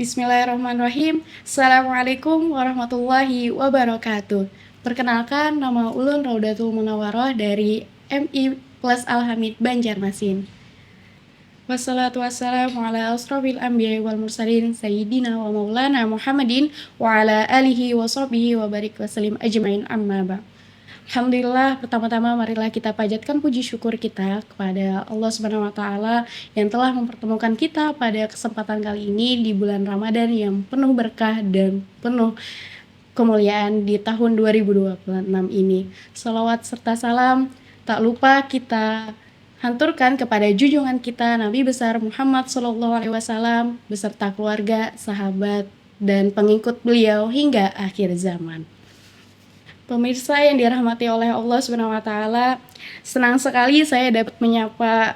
Bismillahirrahmanirrahim. Assalamualaikum warahmatullahi wabarakatuh. Perkenalkan, nama Ulun Raudatul Munawwaroh dari MI Plus Alhamid Banjarmasin. Wassalatu wassalamu ala asrofil anbiya'i wal mursalin sayyidina wa maulana Muhammadin wa ala alihi wa sahbihi wa barik wa salim ajma'in amma ba'd. Alhamdulillah, pertama-tama marilah kita panjatkan puji syukur kita kepada Allah Subhanahu wa taala yang telah mempertemukan kita pada kesempatan kali ini di bulan Ramadan yang penuh berkah dan penuh kemuliaan di tahun 2026 ini. Salawat serta salam tak lupa kita hanturkan kepada junjungan kita Nabi besar Muhammad SAW beserta keluarga, sahabat, dan pengikut beliau hingga akhir zaman. Pemirsa yang dirahmati oleh Allah Subhanahu wa taala, senang sekali saya dapat menyapa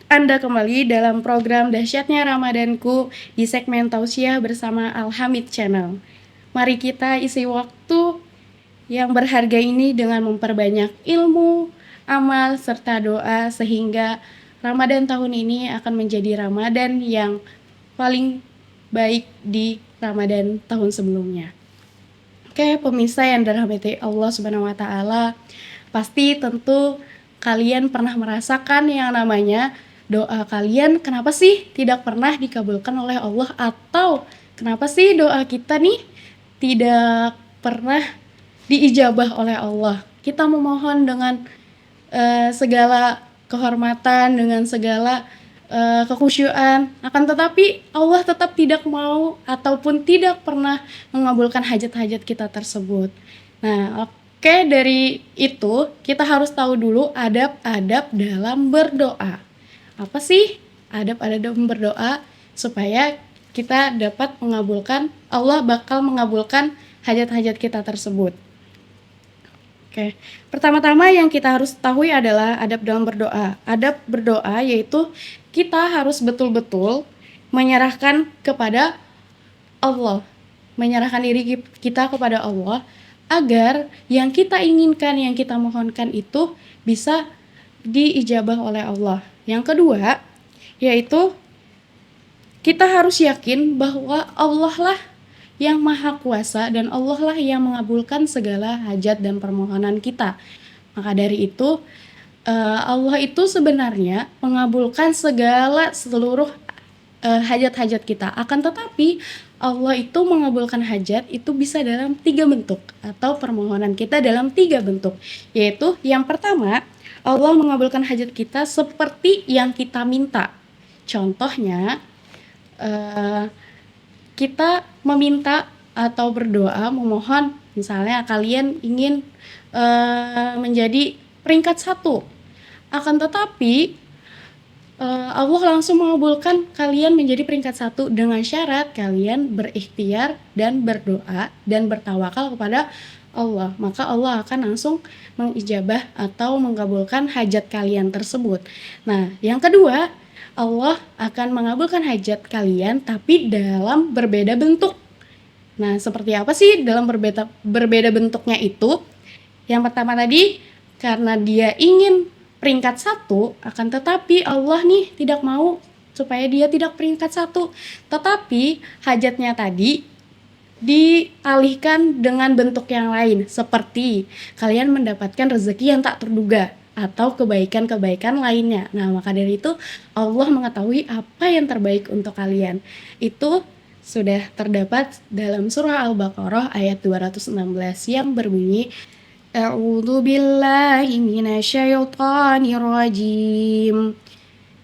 Anda kembali dalam program Dahsyatnya Ramadanku di segmen Tausiah bersama Al-Hamid Channel. Mari kita isi waktu yang berharga ini dengan memperbanyak ilmu, amal, serta doa sehingga Ramadan tahun ini akan menjadi Ramadan yang paling baik di Ramadan tahun sebelumnya. Oke, pemirsa yang dirahmati Allah Subhanahu wa taala, pasti tentu kalian pernah merasakan yang namanya doa kalian kenapa sih tidak pernah dikabulkan oleh Allah, atau kenapa sih doa kita nih tidak pernah diijabah oleh Allah. Kita memohon dengan segala kehormatan, dengan segala kekhusyuan, akan tetapi Allah tetap tidak mau ataupun tidak pernah mengabulkan hajat-hajat kita tersebut. Nah, oke, dari itu kita harus tahu dulu adab-adab dalam berdoa. Apa sih adab-adab dalam berdoa supaya kita dapat mengabulkan, Allah bakal mengabulkan hajat-hajat kita tersebut. Oke, pertama-tama yang kita harus ketahui adalah adab dalam berdoa. Adab berdoa yaitu kita harus betul-betul menyerahkan kepada Allah, menyerahkan diri kita kepada Allah agar yang kita inginkan, yang kita mohonkan itu bisa diijabah oleh Allah. Yang kedua, yaitu kita harus yakin bahwa Allah lah yang maha kuasa dan Allah lah yang mengabulkan segala hajat dan permohonan kita. Maka dari itu Allah itu sebenarnya mengabulkan seluruh hajat-hajat kita. Akan tetapi Allah itu mengabulkan hajat itu bisa dalam 3 bentuk, atau permohonan kita dalam 3 bentuk. Yaitu yang pertama, Allah mengabulkan hajat kita seperti yang kita minta. Contohnya kita meminta atau berdoa memohon, misalnya kalian ingin menjadi peringkat 1, akan tetapi Allah langsung mengabulkan kalian menjadi peringkat 1 dengan syarat kalian berikhtiar dan berdoa dan bertawakal kepada Allah, maka Allah akan langsung mengijabah atau mengabulkan hajat kalian tersebut. Nah, yang kedua, Allah akan mengabulkan hajat kalian tapi dalam berbeda bentuk. Nah, seperti apa sih dalam berbeda bentuknya itu? Yang pertama tadi, karena dia ingin peringkat 1, akan tetapi Allah nih tidak mau supaya dia tidak peringkat 1. Tetapi hajatnya tadi dialihkan dengan bentuk yang lain, seperti kalian mendapatkan rezeki yang tak terduga atau kebaikan-kebaikan lainnya. Nah, maka dari itu Allah mengetahui apa yang terbaik untuk kalian. Itu sudah terdapat dalam surah Al-Baqarah ayat 216 yang berbunyi, A'udzu billahi minasyaitonir rajim.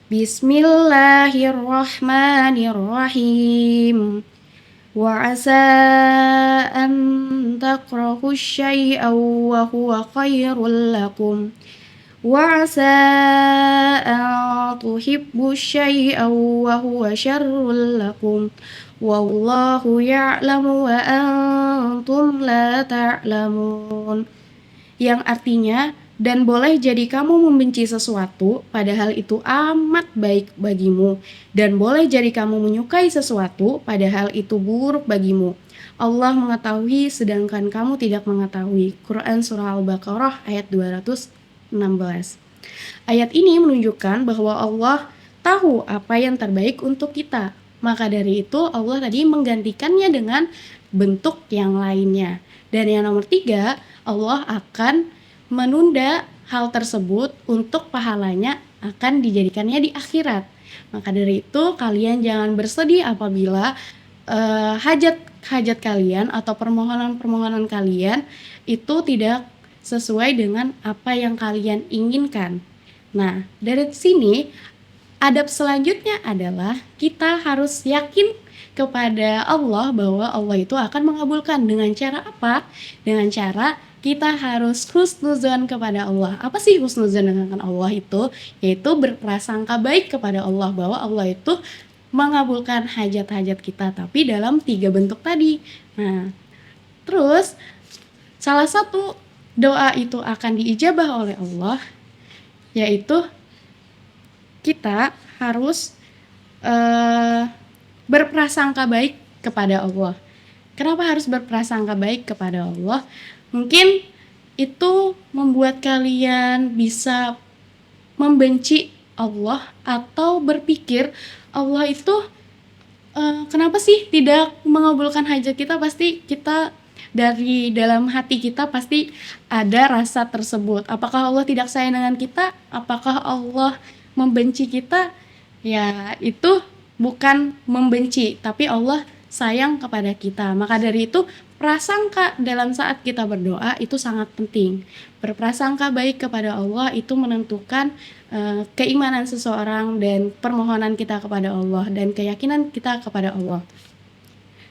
Bismillahirrahmanirrahim. Wa asa an takrahu syai'an wa huwa khairul lakum. Wa asa an tuhibbu syai'an wa huwa syarrul lakum. Wallahu ya'lamu wa antum la ta'lamun. Yang artinya, dan boleh jadi kamu membenci sesuatu padahal itu amat baik bagimu, dan boleh jadi kamu menyukai sesuatu padahal itu buruk bagimu. Allah mengetahui sedangkan kamu tidak mengetahui. Quran Surah Al-Baqarah ayat 216. Ayat ini menunjukkan bahwa Allah tahu apa yang terbaik untuk kita. Maka dari itu Allah tadi menggantikannya dengan bentuk yang lainnya. Dan yang nomor 3, Allah akan menunda hal tersebut untuk pahalanya akan dijadikannya di akhirat. Maka dari itu kalian jangan bersedih apabila hajat kalian atau permohonan-permohonan kalian itu tidak sesuai dengan apa yang kalian inginkan. Nah, dari sini adab selanjutnya adalah kita harus yakin kepada Allah bahwa Allah itu akan mengabulkan. Dengan cara apa? Dengan cara kita harus husnuzon kepada Allah. Apa sih husnuzon dengan Allah itu? Yaitu berprasangka baik kepada Allah bahwa Allah itu mengabulkan hajat-hajat kita, tapi dalam 3 bentuk tadi. Nah, terus salah satu doa itu akan diijabah oleh Allah, yaitu kita harus berprasangka baik kepada Allah. Kenapa harus berprasangka baik kepada Allah? Mungkin itu membuat kalian bisa membenci Allah atau berpikir Allah itu kenapa sih tidak mengabulkan hajat kita. Pasti kita dari dalam hati kita pasti ada rasa tersebut. Apakah Allah tidak sayang dengan kita? Apakah Allah membenci kita? Ya, itu bukan membenci, tapi Allah sayang kepada kita. Maka dari itu prasangka dalam saat kita berdoa itu sangat penting. Berprasangka baik kepada Allah itu menentukan keimanan seseorang dan permohonan kita kepada Allah dan keyakinan kita kepada Allah.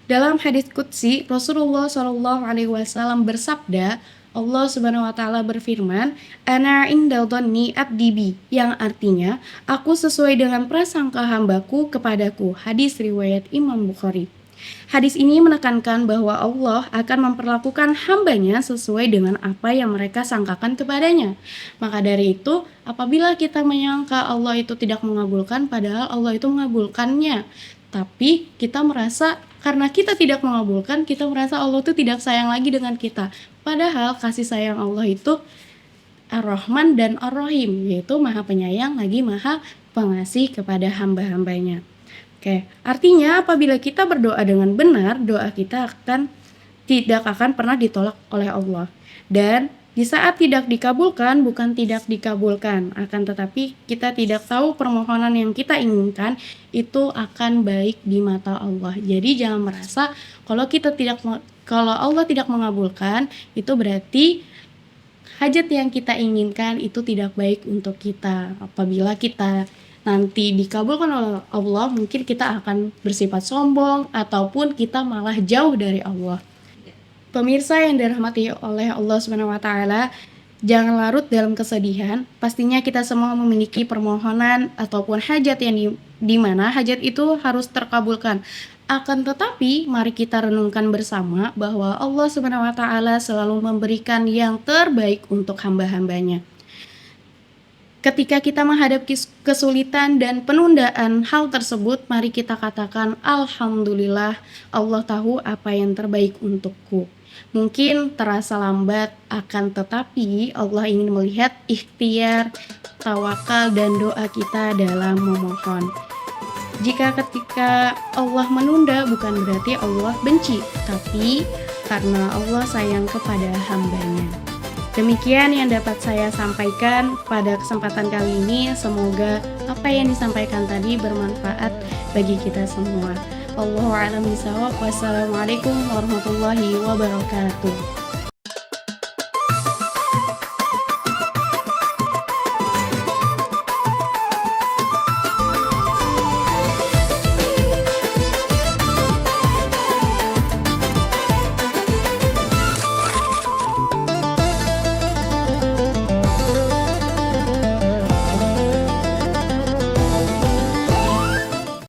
Dalam hadis qudsi, Rasulullah SAW bersabda, Allah Subhanahu wa taala berfirman, "Ana inda dhanni abdi bi," yang artinya, aku sesuai dengan prasangka hambaku kepadaku. Hadis riwayat Imam Bukhari. Hadis ini menekankan bahwa Allah akan memperlakukan hambanya sesuai dengan apa yang mereka sangkakan kepadanya. Maka dari itu, apabila kita menyangka Allah itu tidak mengabulkan, padahal Allah itu mengabulkannya, tapi kita merasa karena kita tidak mengabulkan, kita merasa Allah itu tidak sayang lagi dengan kita. Padahal kasih sayang Allah itu Ar-Rahman dan Ar-Rahim, yaitu Maha Penyayang lagi Maha Pengasih kepada hamba-hambanya. Oke, artinya apabila kita berdoa dengan benar, doa kita tidak akan pernah ditolak oleh Allah. Dan di saat tidak dikabulkan, bukan tidak dikabulkan, akan tetapi kita tidak tahu permohonan yang kita inginkan itu akan baik di mata Allah. Jadi jangan merasa kalau Allah tidak mengabulkan, itu berarti hajat yang kita inginkan itu tidak baik untuk kita. Apabila kita nanti dikabulkan oleh Allah, mungkin kita akan bersifat sombong ataupun kita malah jauh dari Allah. Pemirsa yang dirahmati oleh Allah Subhanahu wa taala, jangan larut dalam kesedihan. Pastinya kita semua memiliki permohonan ataupun hajat yang di mana hajat itu harus terkabulkan. Akan tetapi, mari kita renungkan bersama bahwa Allah Subhanahu wa taala selalu memberikan yang terbaik untuk hamba-hambanya. Ketika kita menghadapi kesulitan dan penundaan hal tersebut, mari kita katakan, Alhamdulillah, Allah tahu apa yang terbaik untukku. Mungkin terasa lambat, akan tetapi Allah ingin melihat ikhtiar, tawakal, dan doa kita dalam memohon. Jika ketika Allah menunda, bukan berarti Allah benci, tapi karena Allah sayang kepada hambanya. Demikian yang dapat saya sampaikan pada kesempatan kali ini. Semoga apa yang disampaikan tadi bermanfaat bagi kita semua. Wallahu a'lam bishawab. Wassalamualaikum warahmatullahi wabarakatuh.